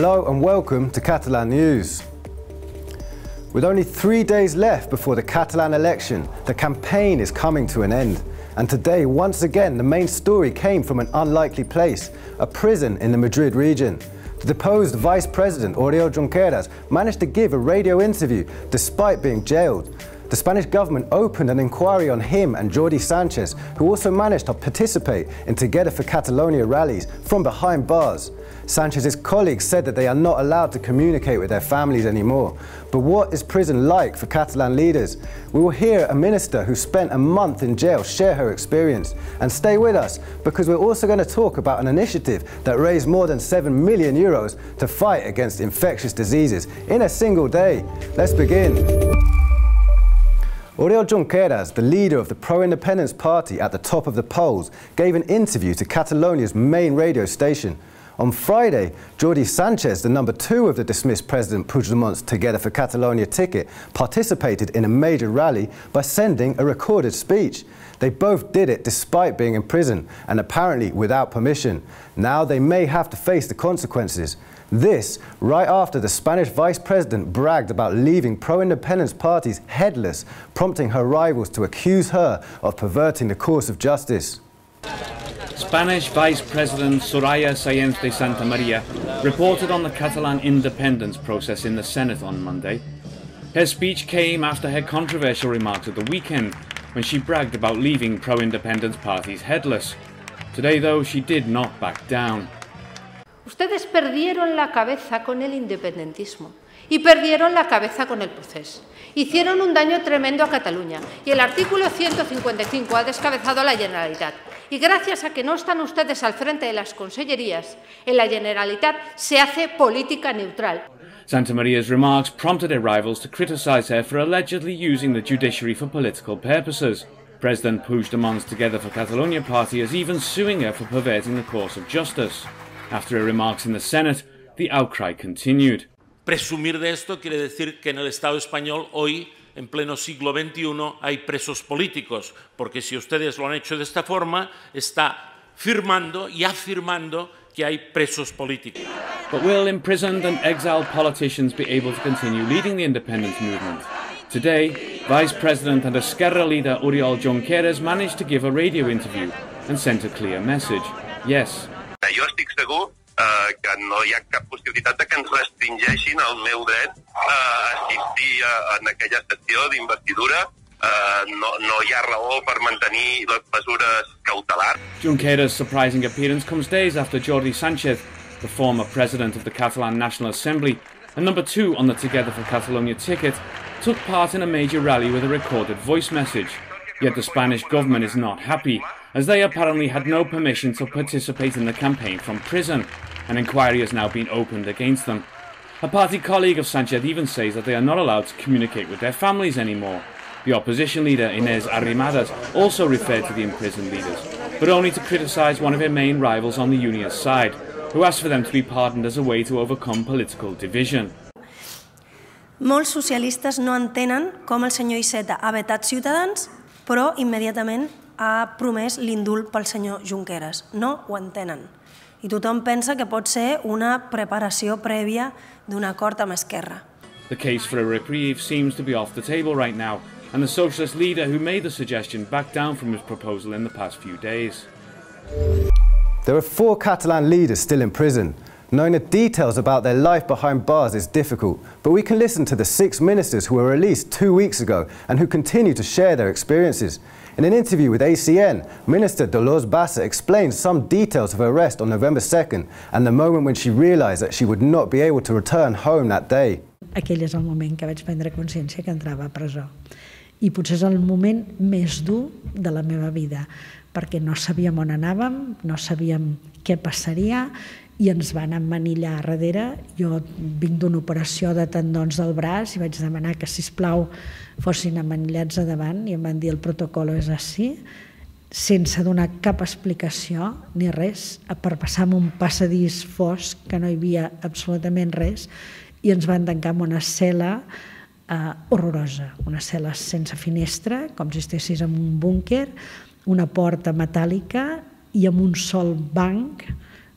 Hello and welcome to Catalan News. With only 3 days left before the Catalan election, the campaign is coming to an end. And today, once again, the main story came from an unlikely place, a prison in the Madrid region. The deposed Vice President Oriol Junqueras managed to give a radio interview despite being jailed. The Spanish government opened an inquiry on him and Jordi Sánchez, who also managed to participate in Together for Catalonia rallies from behind bars. Sanchez's colleagues said that they are not allowed to communicate with their families anymore. But what is prison like for Catalan leaders? We will hear a minister who spent a month in jail share her experience. And stay with us, because we're also going to talk about an initiative that raised more than €7 million to fight against infectious diseases in a single day. Let's begin. Oriol Junqueras, the leader of the pro-independence party at the top of the polls, gave an interview to Catalonia's main radio station. On Friday, Jordi Sánchez, the number 2 of the dismissed President Puigdemont's Together for Catalonia ticket, participated in a major rally by sending a recorded speech. They both did it despite being in prison and apparently without permission. Now they may have to face the consequences. This, right after the Spanish Vice President bragged about leaving pro-independence parties headless, prompting her rivals to accuse her of perverting the course of justice. Spanish Vice President Soraya Sáenz de Santa Maria reported on the Catalan independence process in the Senate on Monday. Her speech came after her controversial remarks at the weekend, when she bragged about leaving pro-independence parties headless. Today, though, she did not back down. Ustedes perdieron la cabeza con el independentismo y perdieron la cabeza con el proceso. Hicieron un daño tremendo a Cataluña y el artículo 155 ha descabezado a la Generalitat. Y gracias a que no están ustedes al frente de las consellerías, en la Generalitat se hace política neutral. Santa Maria's remarks prompted her rivals to criticise her for allegedly using the judiciary for political purposes. President Puigdemont's Together for Catalonia party is even suing her for perverting the course of justice. After her remarks in the Senate, the outcry continued. Presumir de esto quiere decir que en el Estado español hoy, en pleno siglo XXI, hay presos políticos, porque si ustedes lo han hecho de esta forma, está firmando y afirmando que hay presos políticos. But will imprisoned and exiled politicians be able to continue leading the independence movement? Today, Vice President and Esquerra leader Oriol Junqueras managed to give a radio interview and sent a clear message. Yes. Jo estic segur que no hi ha cap possibilitat de que ens restringeixin el meu dret a assistir en aquella sessió d'investidura. No hi ha raó per mantenir les mesures cautelars. Junqueras' surprising appearance comes days after Jordi Sánchez, the former president of the Catalan National Assembly and number 2 on the Together for Catalonia ticket, took part in a major rally with a recorded voice message. Yet the Spanish government is not happy, as they apparently had no permission to participate in the campaign from prison. An inquiry has now been opened against them. A party colleague of Sánchez even says that they are not allowed to communicate with their families anymore. The opposition leader, Inés Arrimadas, also referred to the imprisoned leaders, but only to criticise one of her main rivals on the Unionist side, who asked for them to be pardoned as a way to overcome political division. Molts socialistes no entenen com el senyor Iceta ha vetat Ciutadans, però immediatament ha promès l'indult pel senyor Junqueras. No ho entenen. I tothom pensa que pot ser una preparació prèvia d'un acord amb Esquerra. The case for a reprieve seems to be off the table right now, and the socialist leader who made the suggestion backed down from his proposal in the past few days. There are 4 Catalan leaders still in prison. Knowing the details about their life behind bars is difficult, but we can listen to the 6 ministers who were released 2 weeks ago and who continue to share their experiences. In an interview with ACN, Minister Dolors Bassa explained some details of her arrest on November 2nd and the moment when she realised that she would not be able to return home that day. Aquell és el moment que vaig prendre consciència que entrava a presó. I potser és el moment més dur de la meva vida, perquè no sabíem on anàvem, no sabíem què passaria i ens van emmanillar a darrere. Jo vinc d'una operació de tendons del braç i vaig demanar que, sisplau, fossin emmanillats a davant i em van dir el protocolo és així, sense donar cap explicació ni res, per passar en un passadís fosc que no hi havia absolutament res i ens van tancar en una cel·la horrorosa, una cel·la sense finestra, com si estessis en un búnquer, una porta metàl·lica i amb un sol banc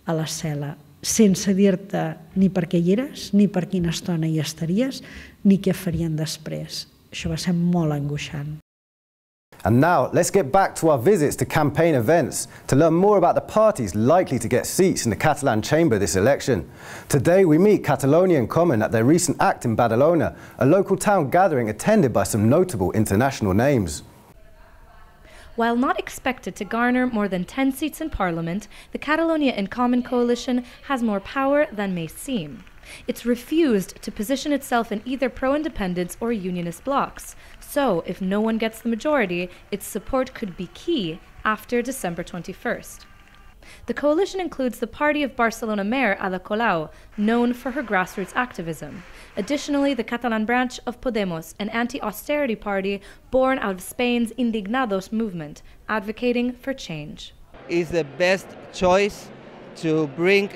a la cel·la. sense dir-te ni per què hi eres, ni per quina estona hi estaries, ni què farien després. Això va ser molt angoixant. And now, let's get back to our visits to campaign events to learn more about the parties likely to get seats in the Catalan chamber this election. Today, we meet Catalonia in Common at their recent act in Badalona, a local town gathering attended by some notable international names. While not expected to garner more than 10 seats in Parliament, the Catalonia in Common coalition has more power than may seem. It's refused to position itself in either pro-independence or unionist blocs. So, if no one gets the majority, its support could be key after December 21st. The coalition includes the party of Barcelona Mayor Ada Colau, known for her grassroots activism. Additionally, the Catalan branch of Podemos, an anti-austerity party born out of Spain's Indignados movement, advocating for change. It's the best choice to bring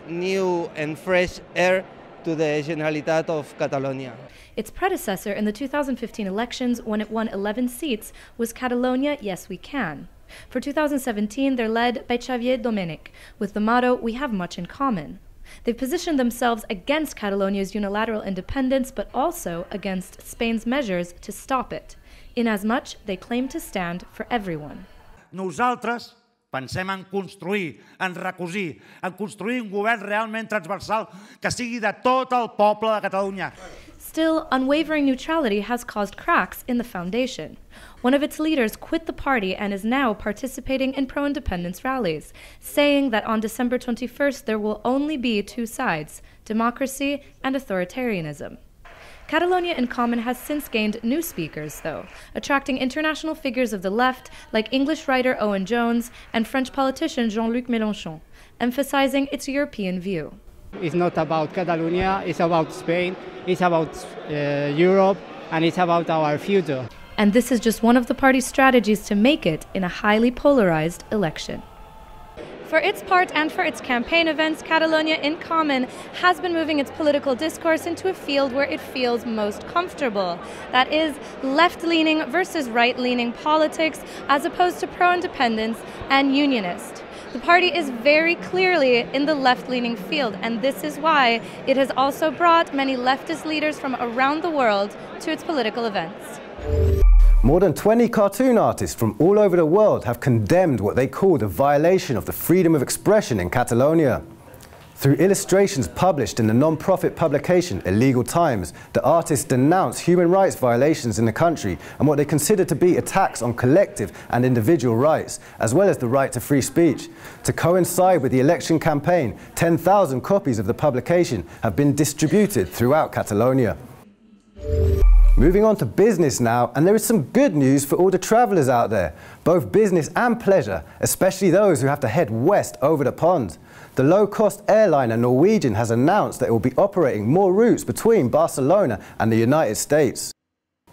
new and fresh air to the Generalitat of Catalonia. Its predecessor in the 2015 elections, when it won 11 seats, was Catalonia, Yes We Can. For 2017, they're led by Xavier Domènech, with the motto, "We have much in common." They've positioned themselves against Catalonia's unilateral independence, but also against Spain's measures to stop it, inasmuch they claim to stand for everyone. Nosaltres pensem en construir, en recosir, en construir un govern realment transversal que sigui de tot el poble de Catalunya. Still, unwavering neutrality has caused cracks in the foundation. One of its leaders quit the party and is now participating in pro-independence rallies, saying that on December 21st there will only be two sides, democracy and authoritarianism. Catalonia in Common has since gained new speakers, though, attracting international figures of the left like English writer Owen Jones and French politician Jean-Luc Mélenchon, emphasizing its European view. It's not about Catalonia, it's about Spain, it's about Europe, and it's about our future. And this is just one of the party's strategies to make it in a highly polarized election. For its part and for its campaign events, Catalonia in Common has been moving its political discourse into a field where it feels most comfortable. That is, left-leaning versus right-leaning politics, as opposed to pro-independence and unionist. The party is very clearly in the left-leaning field, and this is why it has also brought many leftist leaders from around the world to its political events. More than 20 cartoon artists from all over the world have condemned what they called a violation of the freedom of expression in Catalonia. Through illustrations published in the non-profit publication Illegal Times, the artists denounce human rights violations in the country and what they consider to be attacks on collective and individual rights, as well as the right to free speech. To coincide with the election campaign, 10,000 copies of the publication have been distributed throughout Catalonia. Moving on to business now, and there is some good news for all the travellers out there, both business and pleasure, especially those who have to head west over the pond. The low-cost airliner Norwegian has announced that it will be operating more routes between Barcelona and the United States.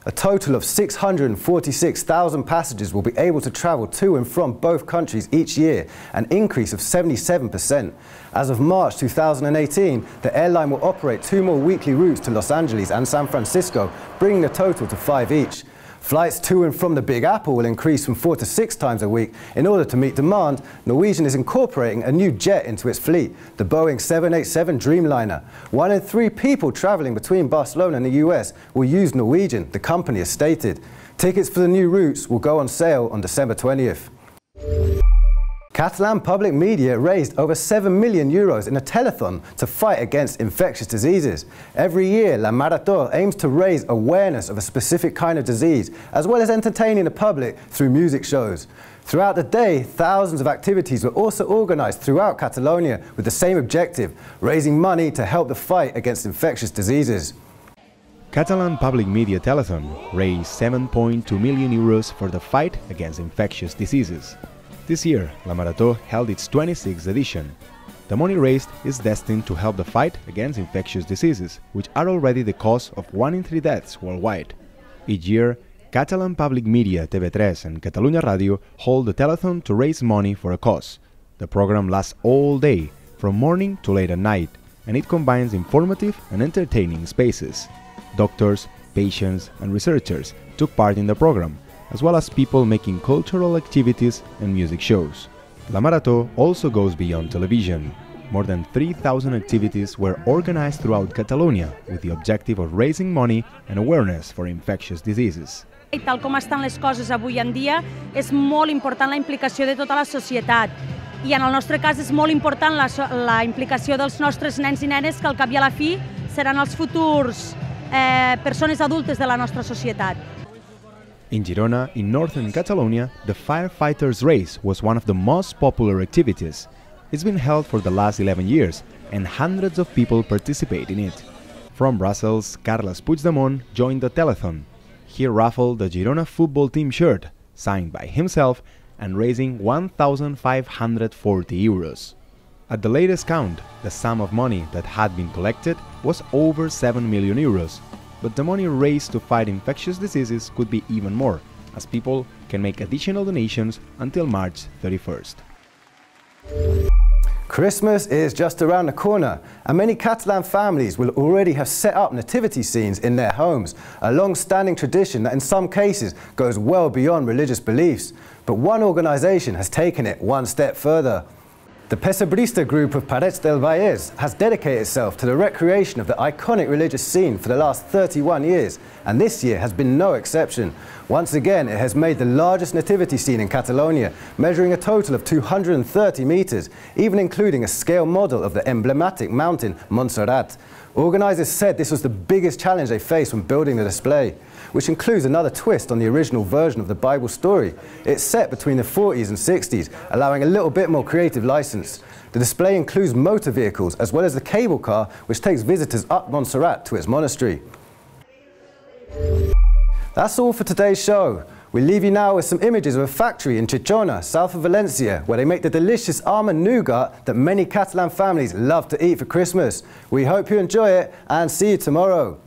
A total of 646,000 passengers will be able to travel to and from both countries each year, an increase of 77%. As of March 2018, the airline will operate 2 more weekly routes to Los Angeles and San Francisco, bringing the total to 5 each. Flights to and from the Big Apple will increase from 4 to 6 times a week. In order to meet demand, Norwegian is incorporating a new jet into its fleet, the Boeing 787 Dreamliner. 1 in 3 people travelling between Barcelona and the US will use Norwegian, the company has stated. Tickets for the new routes will go on sale on December 20th. Catalan public media raised over €7 million in a telethon to fight against infectious diseases. Every year, La Marató aims to raise awareness of a specific kind of disease, as well as entertaining the public through music shows. Throughout the day, thousands of activities were also organised throughout Catalonia with the same objective, raising money to help the fight against infectious diseases. Catalan public media telethon raised €7.2 million for the fight against infectious diseases. This year, La Marató held its 26th edition. The money raised is destined to help the fight against infectious diseases, which are already the cause of 1 in 3 deaths worldwide. Each year, Catalan public media TV3 and Catalunya Radio hold the telethon to raise money for a cause. The program lasts all day, from morning to late at night, and it combines informative and entertaining spaces. Doctors, patients, and researchers took part in the program, as well as people making cultural activities and music shows. La Marató also goes beyond television. more than 3,000 activities were organized throughout Catalonia with the objective of raising money and awareness for infectious diseases. I tal com estan les coses avui en dia, és molt important la implicació de tota la societat. I en el nostre cas és molt important la implicació dels nostres nens i nenes, que al cap i a la fi seran els futurs persones adultes de la nostra societat. In Girona, in northern Catalonia, the firefighters' race was one of the most popular activities. It's been held for the last 11 years, and hundreds of people participate in it. From Brussels, Carles Puigdemont joined the telethon. He raffled the Girona football team shirt, signed by himself, and raising 1,540 euros. At the latest count, the sum of money that had been collected was over 7 million euros, but the money raised to fight infectious diseases could be even more, as people can make additional donations until March 31st. Christmas is just around the corner, and many Catalan families will already have set up nativity scenes in their homes, a long-standing tradition that in some cases goes well beyond religious beliefs. But one organisation has taken it one step further. The Pesebrista group of Parets del Vallès has dedicated itself to the recreation of the iconic religious scene for the last 31 years, and this year has been no exception. Once again, it has made the largest nativity scene in Catalonia, measuring a total of 230 metres, even including a scale model of the emblematic mountain Montserrat. Organisers said this was the biggest challenge they faced when building the display, which includes another twist on the original version of the Bible story. It's set between the 40s and 60s, allowing a little bit more creative license. The display includes motor vehicles as well as the cable car, which takes visitors up Montserrat to its monastery. That's all for today's show. We leave you now with some images of a factory in Chichona, south of Valencia, where they make the delicious almond nougat that many Catalan families love to eat for Christmas. We hope you enjoy it and see you tomorrow.